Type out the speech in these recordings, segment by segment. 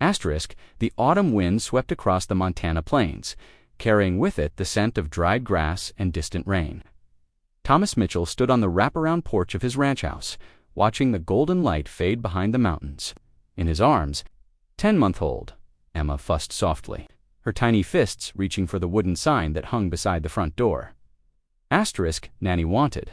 Asterisk, the autumn wind swept across the Montana plains, carrying with it the scent of dried grass and distant rain. Thomas Mitchell stood on the wraparound porch of his ranch house, watching the golden light fade behind the mountains. In his arms, 10-month-old, Emma fussed softly, her tiny fists reaching for the wooden sign that hung beside the front door. Asterisk, Nanny wanted.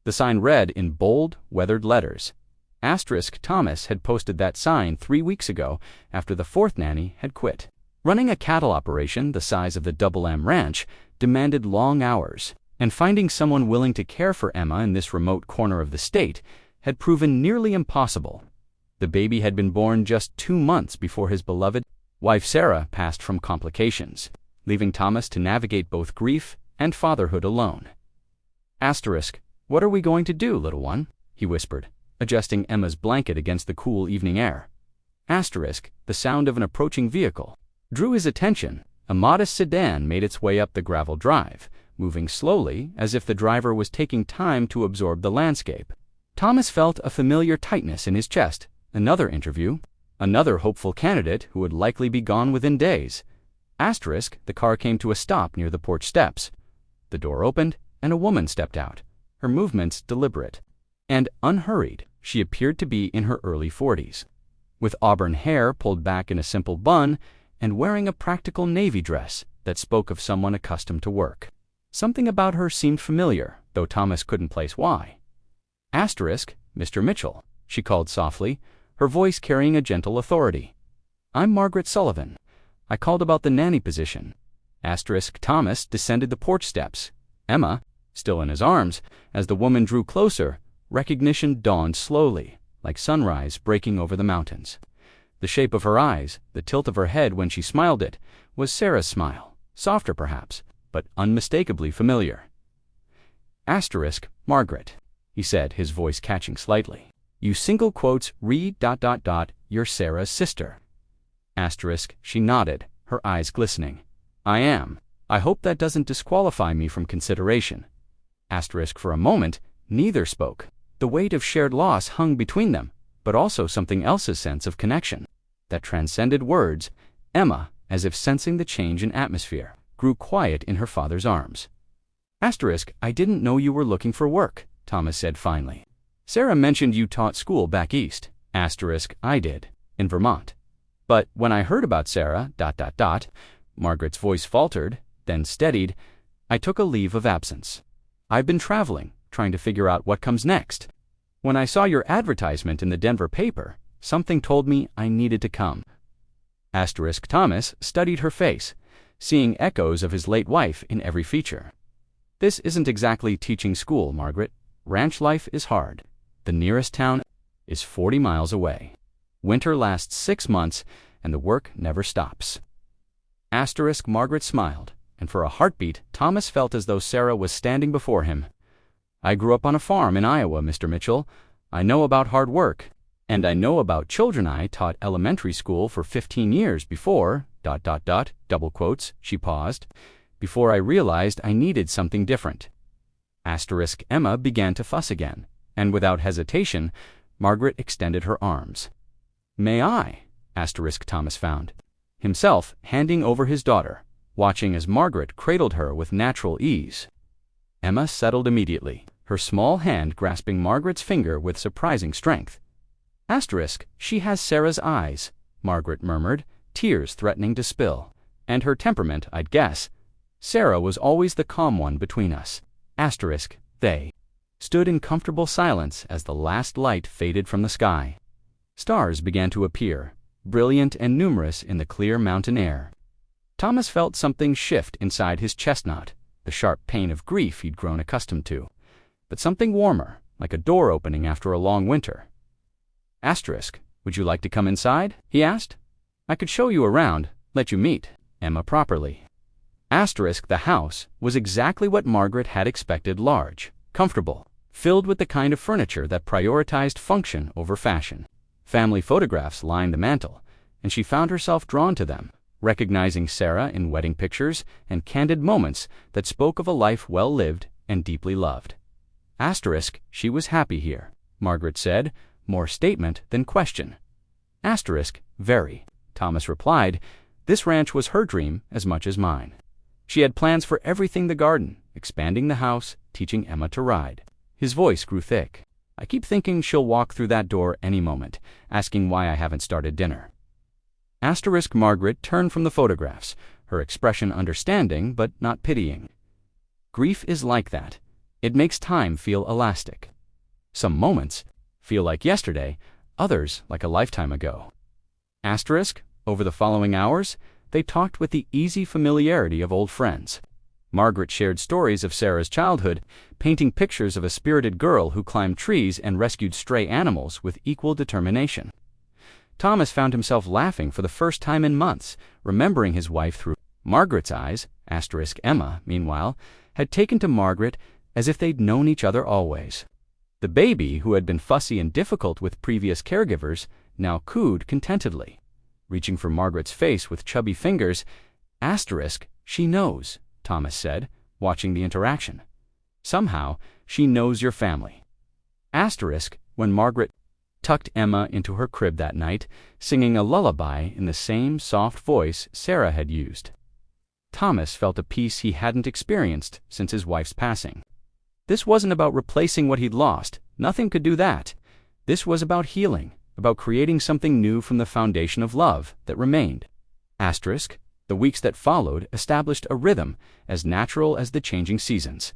The sign read in bold, weathered letters. Asterisk, Thomas had posted that sign 3 weeks ago after the fourth nanny had quit. Running a cattle operation the size of the Double M Ranch demanded long hours, and finding someone willing to care for Emma in this remote corner of the state had proven nearly impossible. The baby had been born just 2 months before his beloved wife Sarah passed from complications, leaving Thomas to navigate both grief and fatherhood alone. Asterisk, what are we going to do, little one? He whispered, adjusting Emma's blanket against the cool evening air. Asterisk, the sound of an approaching vehicle drew his attention. A modest sedan made its way up the gravel drive, moving slowly as if the driver was taking time to absorb the landscape. Thomas felt a familiar tightness in his chest. Another interview, another hopeful candidate who would likely be gone within days. Asterisk, the car came to a stop near the porch steps. The door opened, and a woman stepped out, her movements deliberate and unhurried. She appeared to be in her early 40s, with auburn hair pulled back in a simple bun and wearing a practical navy dress that spoke of someone accustomed to work. Something about her seemed familiar, though Thomas couldn't place why. Asterisk, Mr. Mitchell, she called softly, her voice carrying a gentle authority. I'm Margaret Sullivan. I called about the nanny position. Asterisk, Thomas descended the porch steps. Emma, still in his arms, as the woman drew closer, recognition dawned slowly, like sunrise breaking over the mountains. The shape of her eyes, the tilt of her head when she smiled it, was Sarah's smile, softer perhaps, but unmistakably familiar. Asterisk, Margaret, he said, his voice catching slightly. You single quotes read ... you're Sarah's sister. Asterisk, she nodded, her eyes glistening. I am. I hope that doesn't disqualify me from consideration. Asterisk, for a moment, neither spoke. The weight of shared loss hung between them, but also something else's sense of connection that transcended words. Emma, as if sensing the change in atmosphere, grew quiet in her father's arms. Asterisk, I didn't know you were looking for work, Thomas said finally. Sarah mentioned you taught school back east. Asterisk, I did, in Vermont. But when I heard about Sarah, ... Margaret's voice faltered, then steadied, I took a leave of absence. I've been traveling, trying to figure out what comes next. When I saw your advertisement in the Denver paper, something told me I needed to come. Asterisk, Thomas studied her face, seeing echoes of his late wife in every feature. This isn't exactly teaching school, Margaret. Ranch life is hard. The nearest town is 40 miles away. Winter lasts 6 months, and the work never stops. Asterisk, Margaret smiled, and for a heartbeat, Thomas felt as though Sarah was standing before him. I grew up on a farm in Iowa, Mr. Mitchell. I know about hard work, and I know about children. I taught elementary school for 15 years before, ... double quotes, she paused, before I realized I needed something different. Asterisk, Emma began to fuss again, and without hesitation, Margaret extended her arms. May I? Asterisk, Thomas found himself handing over his daughter, watching as Margaret cradled her with natural ease. Emma settled immediately, her small hand grasping Margaret's finger with surprising strength. Asterisk, she has Sarah's eyes, Margaret murmured, tears threatening to spill. And her temperament, I'd guess. Sarah was always the calm one between us. Asterisk, they stood in comfortable silence as the last light faded from the sky. Stars began to appear, brilliant and numerous in the clear mountain air. Thomas felt something shift inside his chestnut, the sharp pain of grief he'd grown accustomed to, but something warmer, like a door opening after a long winter. Asterisk, would you like to come inside? He asked. I could show you around, let you meet Emma properly. Asterisk, the house was exactly what Margaret had expected: large, comfortable, filled with the kind of furniture that prioritized function over fashion. Family photographs lined the mantel, and she found herself drawn to them, recognizing Sarah in wedding pictures and candid moments that spoke of a life well lived and deeply loved. Asterisk, she was happy here, Margaret said, more statement than question. Asterisk, very, Thomas replied. This ranch was her dream as much as mine. She had plans for everything: the garden, expanding the house, teaching Emma to ride. His voice grew thick. I keep thinking she'll walk through that door any moment, asking why I haven't started dinner. Margaret turned from the photographs, her expression understanding but not pitying. Grief is like that. It makes time feel elastic. Some moments feel like yesterday, others like a lifetime ago. Over the following hours, they talked with the easy familiarity of old friends. Margaret shared stories of Sarah's childhood, painting pictures of a spirited girl who climbed trees and rescued stray animals with equal determination. Thomas found himself laughing for the first time in months, remembering his wife through Margaret's eyes. Emma, meanwhile, had taken to Margaret as if they'd known each other always. The baby, who had been fussy and difficult with previous caregivers, now cooed contentedly. Reaching for Margaret's face with chubby fingers, "She knows," Thomas said, watching the interaction. "Somehow, she knows your family." When Margaret tucked Emma into her crib that night, singing a lullaby in the same soft voice Sarah had used. Thomas felt a peace he hadn't experienced since his wife's passing. This wasn't about replacing what he'd lost. Nothing could do that. This was about healing, about creating something new from the foundation of love that remained. The weeks that followed established a rhythm as natural as the changing seasons.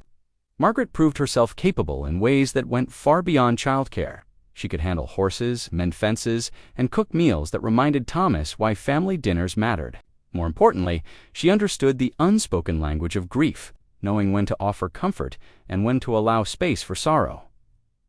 Margaret proved herself capable in ways that went far beyond childcare. She could handle horses, mend fences, and cook meals that reminded Thomas why family dinners mattered. More importantly, she understood the unspoken language of grief, knowing when to offer comfort and when to allow space for sorrow.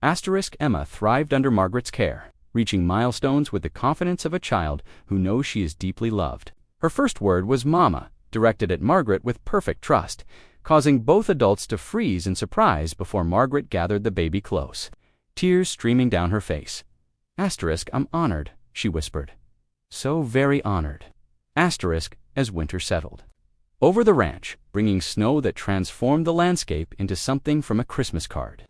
Emma thrived under Margaret's care, reaching milestones with the confidence of a child who knows she is deeply loved. Her first word was "Mama," directed at Margaret with perfect trust, causing both adults to freeze in surprise before Margaret gathered the baby close, tears streaming down her face. "I'm honored," she whispered. "So very honored." As winter settled over the ranch, bringing snow that transformed the landscape into something from a Christmas card.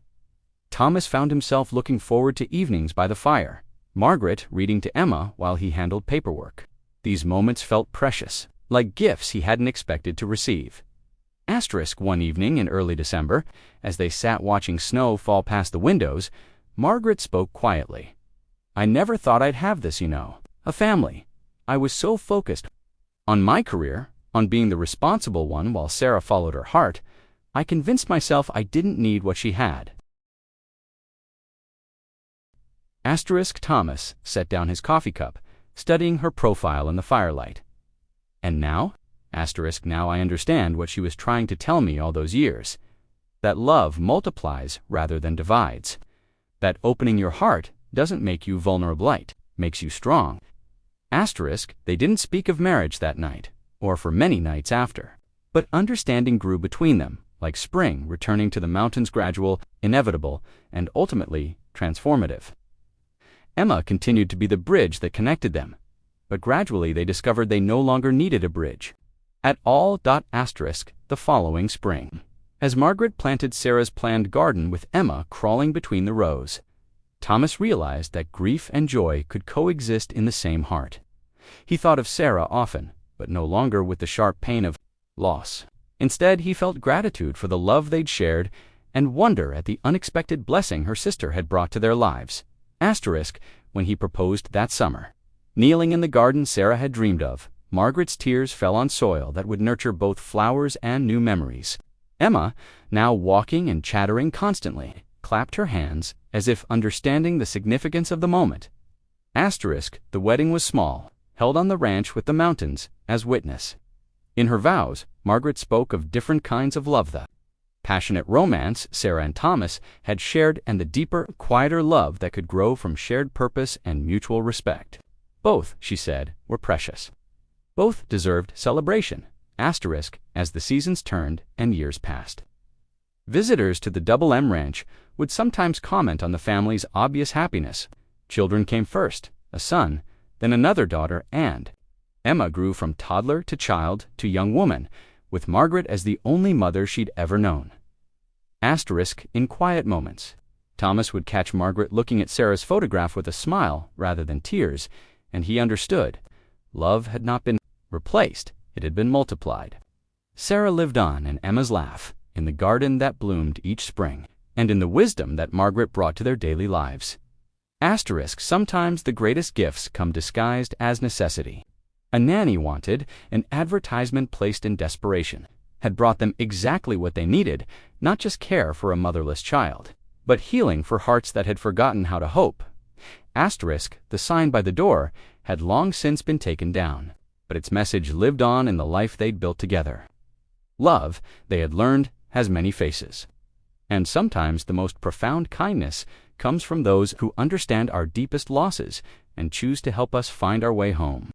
Thomas found himself looking forward to evenings by the fire, Margaret reading to Emma while he handled paperwork. These moments felt precious, like gifts he hadn't expected to receive. One evening in early December, as they sat watching snow fall past the windows, Margaret spoke quietly. "I never thought I'd have this, a family. I was so focused on my career, on being the responsible one while Sarah followed her heart, I convinced myself I didn't need what she had." Thomas set down his coffee cup, studying her profile in the firelight. "And now?" Now I understand what she was trying to tell me all those years. That love multiplies rather than divides. That opening your heart doesn't make you vulnerable, it makes you strong. They didn't speak of marriage that night, or for many nights after. But understanding grew between them, like spring returning to the mountains, gradual, inevitable, and ultimately transformative. Emma continued to be the bridge that connected them, but gradually they discovered they no longer needed a bridge at all. The following spring, as Margaret planted Sarah's planned garden with Emma crawling between the rows, Thomas realized that grief and joy could coexist in the same heart. He thought of Sarah often, but no longer with the sharp pain of loss. Instead, he felt gratitude for the love they'd shared and wonder at the unexpected blessing her sister had brought to their lives. When he proposed that summer, kneeling in the garden Sarah had dreamed of, Margaret's tears fell on soil that would nurture both flowers and new memories. Emma, now walking and chattering constantly, clapped her hands as if understanding the significance of the moment. The wedding was small, held on the ranch with the mountains as witness. In her vows, Margaret spoke of different kinds of love, the passionate romance Sarah and Thomas had shared and the deeper, quieter love that could grow from shared purpose and mutual respect. Both, she said, were precious. Both deserved celebration, as the seasons turned and years passed. Visitors to the Double M Ranch would sometimes comment on the family's obvious happiness. Children came first, a son, then another daughter, and Emma grew from toddler to child to young woman, with Margaret as the only mother she'd ever known. In quiet moments, Thomas would catch Margaret looking at Sarah's photograph with a smile rather than tears, and he understood. Love had not been replaced, it had been multiplied. Sarah lived on in Emma's laugh, in the garden that bloomed each spring, and in the wisdom that Margaret brought to their daily lives. Sometimes the greatest gifts come disguised as necessity. A nanny wanted, an advertisement placed in desperation, had brought them exactly what they needed, not just care for a motherless child, but healing for hearts that had forgotten how to hope. The sign by the door, had long since been taken down, but its message lived on in the life they'd built together. Love, they had learned, has many faces. And sometimes the most profound kindness comes from those who understand our deepest losses and choose to help us find our way home.